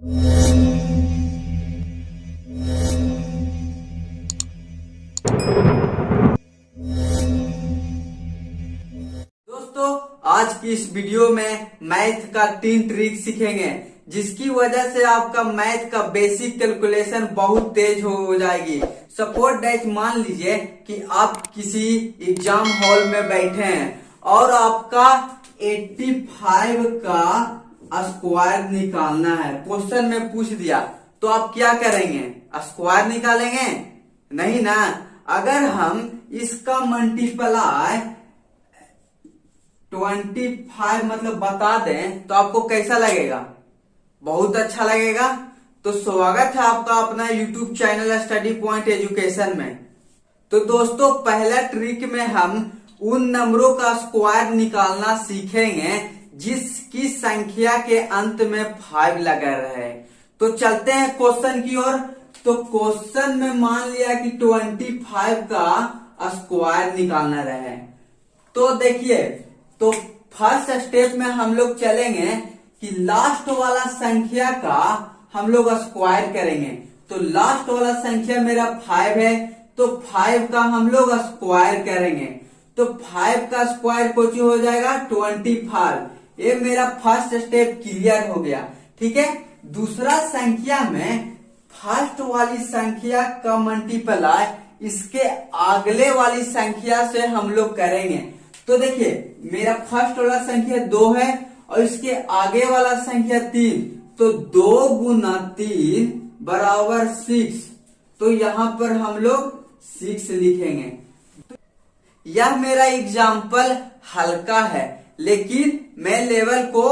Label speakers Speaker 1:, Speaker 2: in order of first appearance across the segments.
Speaker 1: दोस्तों, आज की इस वीडियो में मैथ का 3 ट्रिक सीखेंगे, जिसकी वजह से आपका मैथ का बेसिक कैलकुलेशन बहुत तेज हो जाएगी। सपोज दैट, मान लीजिए कि आप किसी एग्जाम हॉल में बैठे हैं और आपका 85 का स्क्वायर निकालना है। क्वेश्चन में पूछ दिया तो आप क्या करेंगे? स्क्वायर निकालेंगे? नहीं ना। अगर हम इसका मल्टीप्लाई 25 मतलब बता दें तो आपको कैसा लगेगा? बहुत अच्छा लगेगा। तो स्वागत है आपका अपना YouTube channel study point education में। तो दोस्तों, पहला ट्रिक में हम उन नंबरों का स्क्वायर निकालना सीखेंगे जिसकी संख्या के अंत में 5 लगा रहे। तो चलते हैं क्वेश्चन की ओर। तो क्वेश्चन में मान लिया कि 25 का स्क्वायर निकालना रहे। तो देखिए, तो फर्स्ट स्टेप में हम लोग चलेंगे कि लास्ट वाला संख्या का हम लोग स्क्वायर करेंगे। तो लास्ट वाला संख्या मेरा 5 है, तो 5 का हम लोग स्क्वायर करेंगे। तो 5 का स्क्वायर कुछ हो जाएगा 25। ये मेरा फर्स्ट स्टेप क्लियर हो गया। ठीक है। दूसरा संख्या में फर्स्ट वाली संख्या का मल्टीप्लाई इसके अगले वाली संख्या से हम लोग करेंगे। तो देखिए, मेरा फर्स्ट वाला संख्या 2 है और इसके आगे वाला संख्या 3, तो 2 गुना 3 बराबर 6। तो यहां पर हम लोग 6 लिखेंगे। यह मेरा एग्जाम्पल हल्का है, लेकिन मैं लेवल को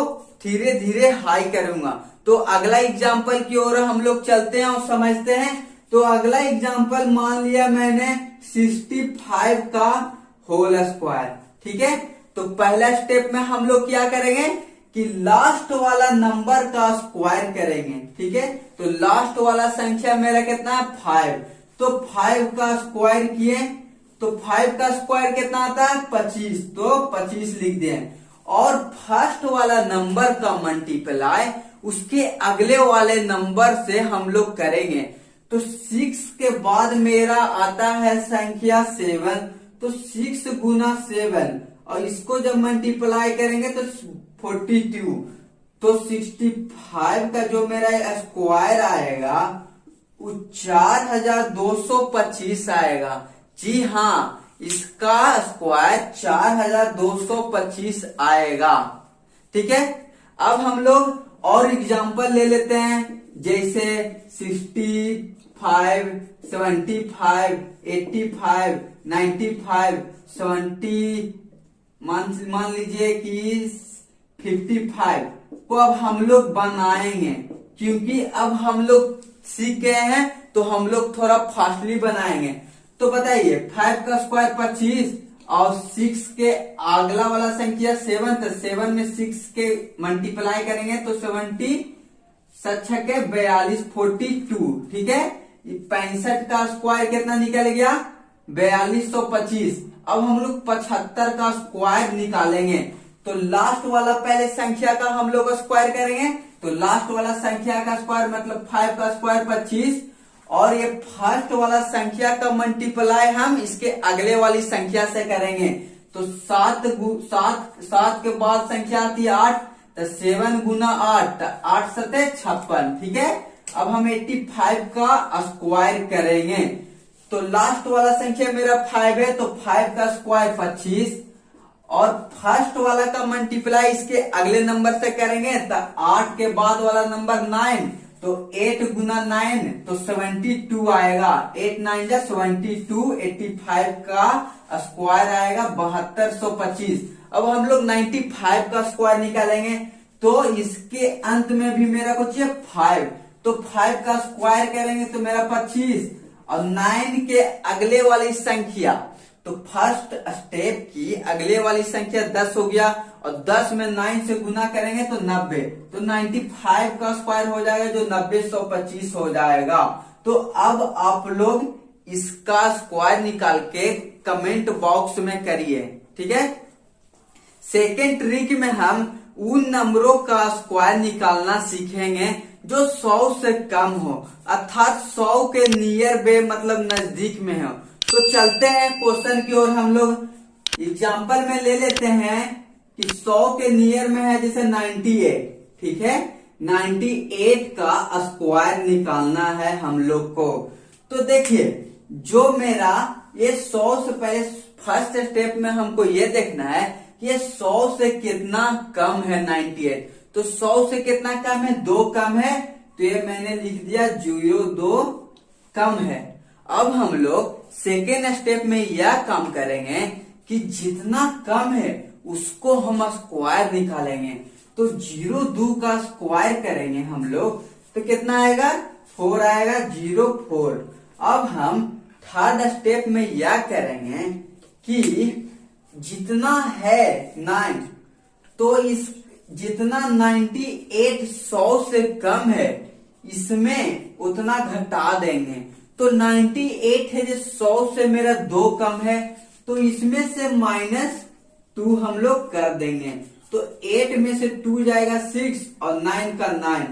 Speaker 1: धीरे धीरे हाई करूंगा। तो अगला एग्जाम्पल की ओर हम लोग चलते हैं और समझते हैं। तो अगला एग्जाम्पल मान लिया मैंने 65 का होल स्क्वायर। ठीक है। तो पहला स्टेप में हम लोग क्या करेंगे कि लास्ट वाला नंबर का स्क्वायर करेंगे। ठीक है। तो लास्ट वाला संख्या मेरा कितना है? 5। तो 5 का स्क्वायर किए तो 5 का स्क्वायर कितना आता है? 25। तो 25 लिख दें। और फर्स्ट वाला नंबर का मल्टीप्लाई उसके अगले वाले नंबर से हम लोग करेंगे। तो 6 के बाद मेरा आता है संख्या 7। तो 6 गुना 7 और इसको जब मल्टीप्लाई करेंगे तो 42। तो 65 का जो मेरा स्क्वायर आएगा वो 4225 आएगा। जी हाँ, इसका स्क्वायर 4225 आएगा। ठीक है। अब हम लोग और एग्जांपल ले लेते हैं, जैसे 65, 75, 85, 95, 70, मान लीजिए कि 55 को अब हम लोग बनाएंगे। क्योंकि अब हम लोग सीख गए हैं तो हम लोग थोड़ा फास्टली बनाएंगे। तो बताइए, 5 का स्क्वायर 25 और 6 के अगला वाला संख्या 7, तो 7 में 6 के मल्टीप्लाई करेंगे तो 70 7 के 42, 42। ठीक है। 65 का स्क्वायर कितना निकल गया? 4225। अब हम लोग 75 का स्क्वायर निकालेंगे। तो लास्ट वाला पहले संख्या का हम लोग स्क्वायर करेंगे। तो लास्ट वाला संख्या का स्क्वायर मतलब 5 का स्क्वायर 25 और ये फर्स्ट वाला संख्या का मल्टीप्लाई हम इसके अगले वाली संख्या से करेंगे। तो 7 के बाद संख्या आती है 8। तो 7 गुना 8, 8 सते 56। ठीक है। अब हम 85 का स्क्वायर करेंगे। तो लास्ट वाला संख्या मेरा 5 है, तो 5 का स्क्वायर 25 और फर्स्ट वाला का मल्टीप्लाई इसके अगले नंबर से करेंगे। तो 8 के बाद वाला नंबर 9, तो 8 गुना 9 तो 72 आएगा। 8 9 जा 72। 85 का स्क्वायर आएगा 7225। अब हम लोग 95 का स्क्वायर निकालेंगे। तो इसके अंत में भी मेरा कुछ है 5, तो 5 का स्क्वायर करेंगे तो मेरा 25 और 9 के अगले वाली संख्या, तो फर्स्ट स्टेप की अगले वाली संख्या 10 हो गया और 10 में 9 से गुना करेंगे तो 90। तो 95 का स्क्वायर हो जाएगा जो 90 125 हो जाएगा। तो अब आप लोग इसका स्क्वायर निकाल के कमेंट बॉक्स में करिए। ठीक है। सेकेंड ट्रिक में हम उन नंबरों का स्क्वायर निकालना सीखेंगे जो 100 से कम हो, अर्थात 100 के नियर बे मतलब नजदीक में हो। तो चलते हैं क्वेश्चन की ओर। हम लोग एग्जाम्पल में ले लेते हैं कि 100 के नियर में है जैसे 98, ठीक है। 98 का स्क्वायर निकालना है हम लोग को। तो देखिए, जो मेरा ये 100 से पहले फर्स्ट स्टेप में हमको ये देखना है कि ये 100 से कितना कम है 98। तो 100 से कितना कम है, 2 कम है, तो ये मैंने लिख दिया 0.2 कम है। अब हम लोग सेकेंड स्टेप में यह काम करेंगे कि जितना कम है उसको हम स्क्वायर निकालेंगे। तो 0.2 का स्क्वायर करेंगे हम लोग, तो कितना आएगा, 4 आएगा, 0.4। अब हम थर्ड स्टेप में यह करेंगे कि जितना है 9, तो इस जितना 98 100 से कम है इसमें उतना घटा देंगे। तो 98 है जो 100 से मेरा 2 कम है, तो इसमें से -2 हम लोग कर देंगे। तो 8 में से 2 जाएगा 6 और 9 का 9,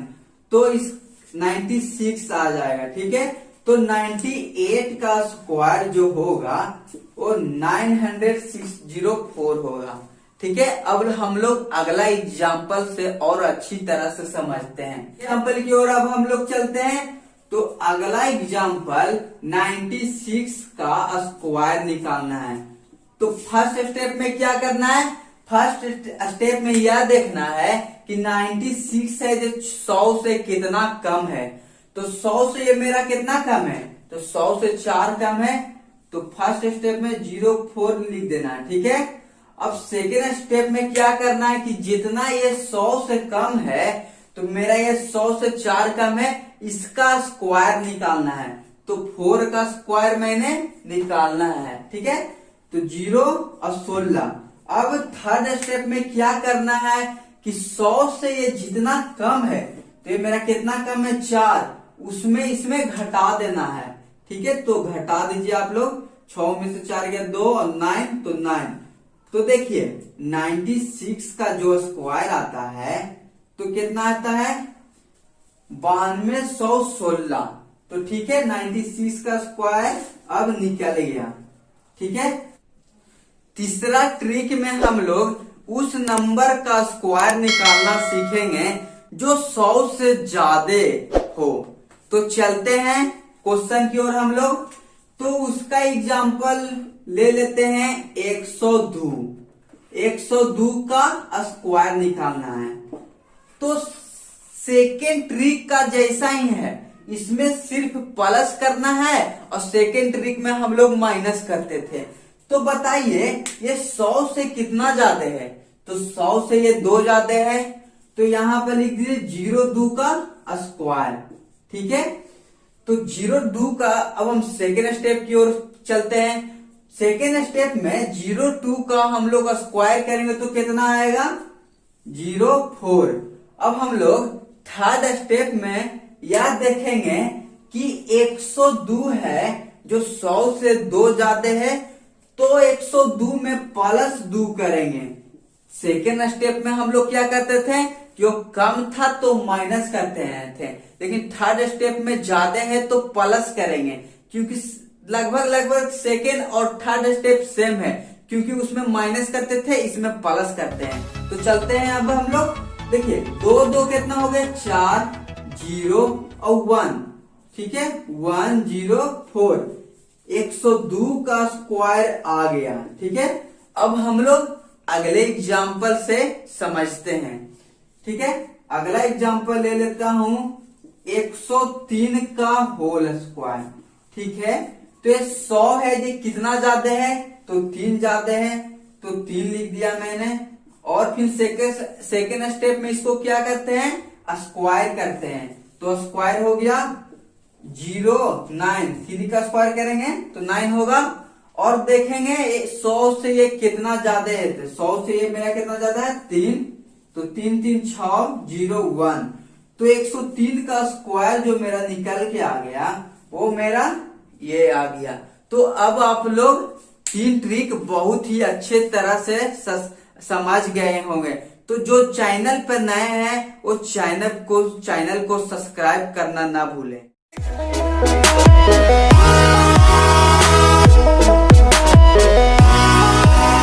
Speaker 1: तो इस 96 आ जाएगा, ठीक है। तो 98 का स्क्वायर जो होगा वो 9604 होगा, ठीक है। अब हम लोग अगला एग्जाम्पल से और अच्छी तरह से समझते हैं। एग्जाम्पल की ओर अब हम लोग चलते हैं। तो अगला एग्जाम्पल 96 का स्क्वायर निकालना है। तो फर्स्ट स्टेप में क्या करना है, फर्स्ट स्टेप में यह देखना है कि 96 है जो 100 से कितना कम है। तो 100 से ये मेरा कितना कम है, तो 100 से 4 कम है। तो फर्स्ट स्टेप में 0.4 लिख देना है, ठीक है। अब सेकेंड स्टेप में क्या करना है कि जितना ये 100 से कम है, तो मेरा ये 100 से 4 कम है, इसका स्क्वायर निकालना है। तो 4 का स्क्वायर मैंने निकालना है, ठीक है। तो 0 और 16। अब थर्ड स्टेप में क्या करना है कि 100 से ये जितना कम है, तो ये मेरा कितना कम है, 4, उसमें इसमें घटा देना है, ठीक है। तो घटा दीजिए आप लोग, 6 में से 4 गया 2 और 9, तो 9। तो देखिए 96 का जो स्क्वायर आता है तो कितना आता है, 9216। तो ठीक है, 96 का स्क्वायर अब निकल गया, ठीक है। तीसरा ट्रिक में हम लोग उस नंबर का स्क्वायर निकालना सीखेंगे जो 100 से ज्यादा हो। तो चलते हैं क्वेश्चन की ओर हम लोग। तो उसका एग्जाम्पल ले लेते हैं 102। 102 का स्क्वायर निकालना है। तो सेकेंड ट्रिक का जैसा ही है, इसमें सिर्फ प्लस करना है और सेकेंड ट्रिक में हम लोग माइनस करते थे। तो बताइए ये 100 से कितना ज्यादा है, तो 100 से ये 2 ज्यादा है, तो यहां पर लिख दीजिए 0.2 का स्क्वायर, ठीक है। तो 0.2 का, अब हम सेकेंड स्टेप की ओर चलते हैं। सेकेंड स्टेप में 0.2 का हम लोग स्क्वायर करेंगे तो कितना आएगा, 0.4। अब हम लोग थर्ड स्टेप में यह देखेंगे कि 102 है जो 100 से 2 ज्यादा है, तो 102 में +2 करेंगे। सेकेंड स्टेप में हम लोग क्या करते थे, जो कम था तो माइनस करते थे, लेकिन थर्ड स्टेप में ज्यादा है तो प्लस करेंगे, क्योंकि लगभग सेकेंड और थर्ड स्टेप सेम है, क्योंकि उसमें माइनस करते थे, इसमें प्लस करते हैं। तो चलते हैं अब हम लोग। देखिए 2 कितना हो गया, 4, 0 और 1, ठीक है, 104। 102 का स्क्वायर आ गया, ठीक है। अब हम लोग अगले एग्जाम्पल से समझते हैं, ठीक है। अगला एग्जाम्पल ले लेता हूं 103 का होल स्क्वायर, ठीक है। तो ये 100 है, ये कितना ज्यादा है, तो 3 ज्यादा है, तो 3 लिख दिया मैंने। और फिर सेकेंड स्टेप में इसको क्या करते हैं, स्क्वायर करते हैं। तो स्क्वायर हो गया 0, 9, 3 का स्क्वायर करेंगे तो 9 होगा। और देखेंगे 100 से ये कितना ज्यादा है, तो 100 से ये मेरा कितना ज्यादा है, 3, तो 3 3 6 0 1। तो 103 का स्क्वायर जो मेरा निकल के आ गया वो मेरा ये आ गया। तो अब आप लोग 3 ट्रिक बहुत ही अच्छे तरह से समझ गए होंगे। तो जो चैनल पर नए हैं वो चैनल को सब्सक्राइब करना ना भूलें।